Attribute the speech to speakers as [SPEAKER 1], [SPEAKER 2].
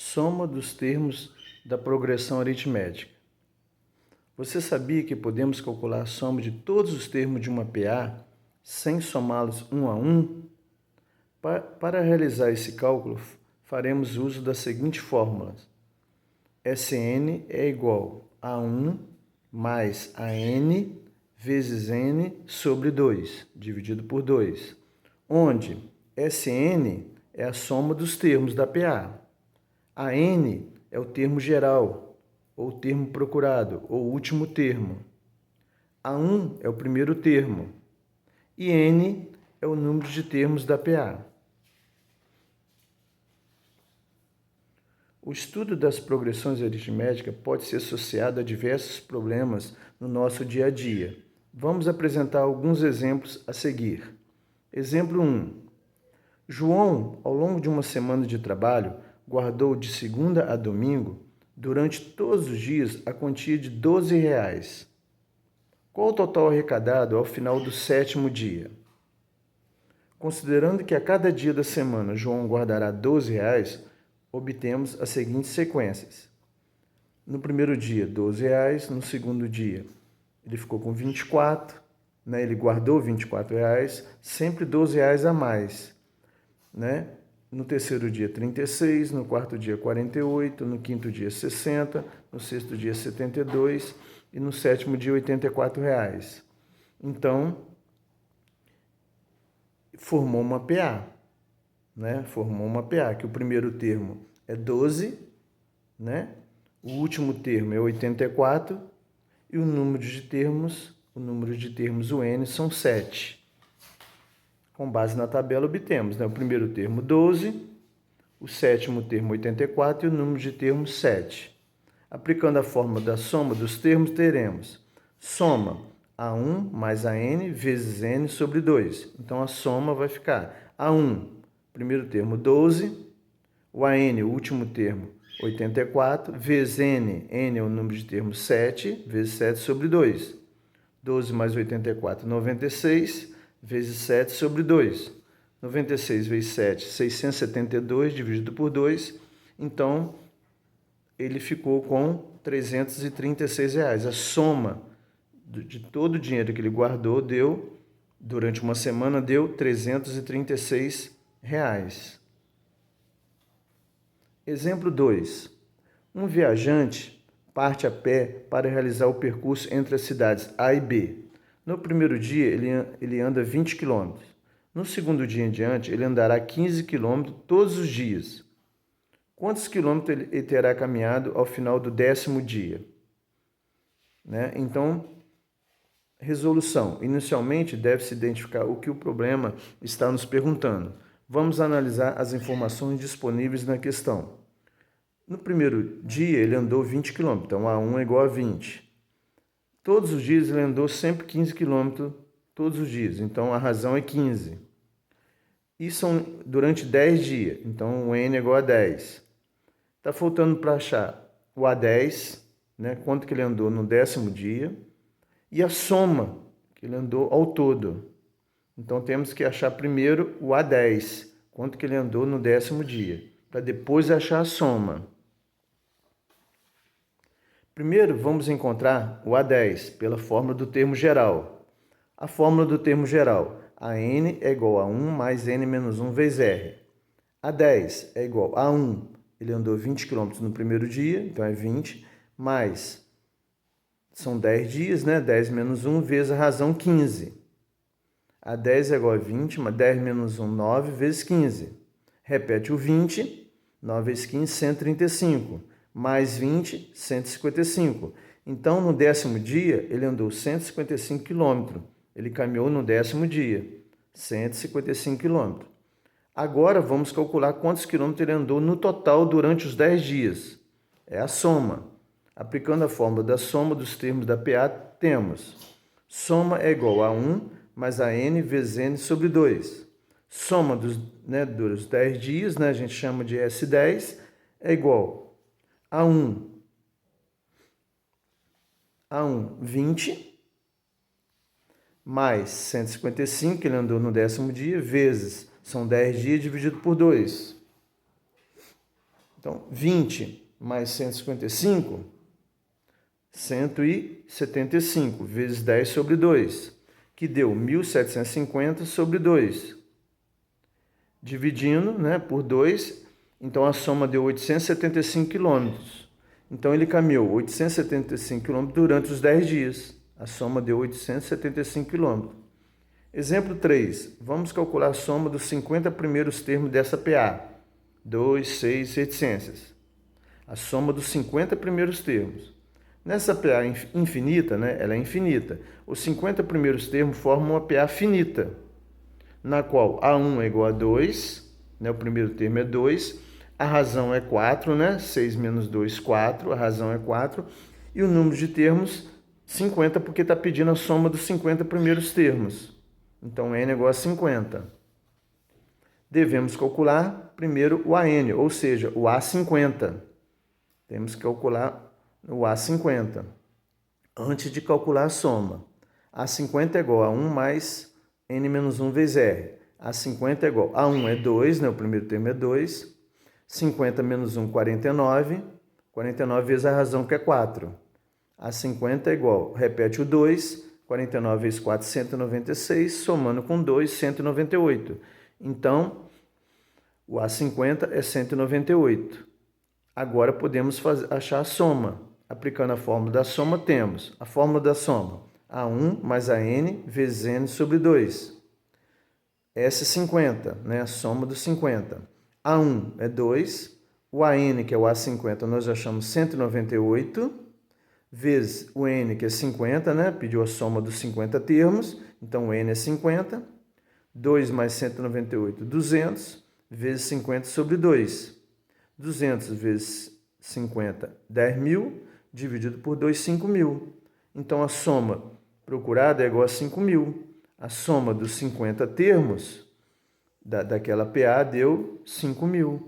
[SPEAKER 1] Soma dos termos da progressão aritmética. Você sabia que podemos calcular a soma de todos os termos de uma PA sem somá-los um a um? Para realizar esse cálculo, faremos uso da seguinte fórmula. Sn é igual a 1 mais a n vezes n sobre 2, dividido por 2, onde Sn é a soma dos termos da PA. A n é o termo geral, ou termo procurado, ou último termo. A 1 é o primeiro termo. E n é o número de termos da PA. O estudo das progressões aritméticas pode ser associado a diversos problemas no nosso dia a dia. Vamos apresentar alguns exemplos a seguir. Exemplo 1. João, ao longo de uma semana de trabalho, guardou de segunda a domingo, durante todos os dias, a quantia de R$ 12. Qual o total arrecadado ao final do 7º dia? Considerando que a cada dia da semana João guardará R$ 12, obtemos as seguintes sequências. No primeiro dia, R$ 12. No segundo dia, ele ficou com 24, né? Ele guardou R$ 24, sempre R$ 12 a mais, né? No terceiro dia, 36, no quarto dia, 48, no quinto dia, 60, no sexto dia, 72 e no sétimo dia, R$ 84. Então, formou uma PA, né? Formou uma PA, que o primeiro termo é 12, né? O último termo é 84 e o número de termos, o N, são 7. Com base na tabela, obtemos, né, o primeiro termo 12, o sétimo termo 84 e o número de termos 7. Aplicando a fórmula da soma dos termos, teremos soma A1 mais AN vezes N sobre 2. Então, a soma vai ficar A1, primeiro termo 12, o AN, o último termo 84, vezes N, N é o número de termos 7, vezes 7 sobre 2. 12 mais 84, 96, vezes 7 sobre 2. 96 vezes 7, 672, dividido por 2. Então, ele ficou com R$ 336. A soma de todo o dinheiro que ele guardou durante uma semana, deu R$ 336. Exemplo 2. Um viajante parte a pé para realizar o percurso entre as cidades A e B. No primeiro dia, ele anda 20 km. No segundo dia em diante, ele andará 15 km todos os dias. Quantos quilômetros ele terá caminhado ao final do 10º dia? Né? Então, resolução. Inicialmente, deve-se identificar o que o problema está nos perguntando. Vamos analisar as informações disponíveis na questão. No primeiro dia, ele andou 20 km, então A1 é igual a 20. Todos os dias, ele andou sempre 15 km, todos os dias, então a razão é 15. E são durante 10 dias, então o N é igual a 10. Está faltando para achar o A10, né, quanto que ele andou no 10º dia, e a soma que ele andou ao todo. Então, temos que achar primeiro o A10, quanto que ele andou no 10º dia, para depois achar a soma. Primeiro, vamos encontrar o A10 pela fórmula do termo geral. A fórmula do termo geral, AN é igual a 1 mais N menos 1 vezes R. A10 é igual a 1, ele andou 20 km no primeiro dia, então é 20, mais, são 10 dias, né? 10 menos 1 vezes a razão 15. A10 é igual a 20, mas 10 menos 1, 9 vezes 15. Repete o 20, 9 vezes 15, 135. Mais 20, 155. Então, no 10º dia, ele andou 155 km. Ele caminhou no 10º dia, 155 km. Agora, vamos calcular quantos quilômetros ele andou no total durante os 10 dias. É a soma. Aplicando a fórmula da soma dos termos da PA, temos soma é igual a 1 mais a N vezes N sobre 2. Soma dos 10 dias, né, a gente chama de S10, é igual A1, 20, mais 155, que ele andou no 10º dia, vezes, são 10 dias dividido por 2. Então, 20 mais 155, 175, vezes 10 sobre 2, que deu 1.750 sobre 2. Dividindo, né, por 2, então a soma deu 875 quilômetros. Então ele caminhou 875 quilômetros durante os 10 dias. A soma deu 875 quilômetros. Exemplo 3. Vamos calcular a soma dos 50 primeiros termos dessa PA. 2, 6, reticências. A soma dos 50 primeiros termos. Nessa PA infinita, né, ela é infinita. Os 50 primeiros termos formam uma PA finita, na qual A1 é igual a 2, né, o primeiro termo é 2, a razão é 4, né, 6 menos 2, 4, a razão é 4, e o número de termos, 50, porque está pedindo a soma dos 50 primeiros termos. Então, n é igual a 50. Devemos calcular primeiro o AN, ou seja, o A50. Temos que calcular o A50 antes de calcular a soma. A50 é igual a 1 mais n menos 1 vezes r. A50 é igual a 1 é 2, né? O primeiro termo é 2. 50 menos 1, 49. 49 vezes a razão, que é 4. A50 é igual, repete o 2, 49 vezes 4, 196, somando com 2, 198. Então, o A50 é 198. Agora podemos achar a soma. Aplicando a fórmula da soma, temos a fórmula da soma. A1 mais a n vezes n sobre 2. S50, né? A soma dos 50. A1 é 2. O AN, que é o A50, nós achamos 198. Vezes o n, que é 50, né? Pediu a soma dos 50 termos. Então, o n é 50. 2 mais 198, 200. Vezes 50 sobre 2. 200 vezes 50, 10.000, dividido por 2, 5.000. Então, a soma procurada é igual a 5.000. A soma dos 50 termos daquela PA deu 5.000.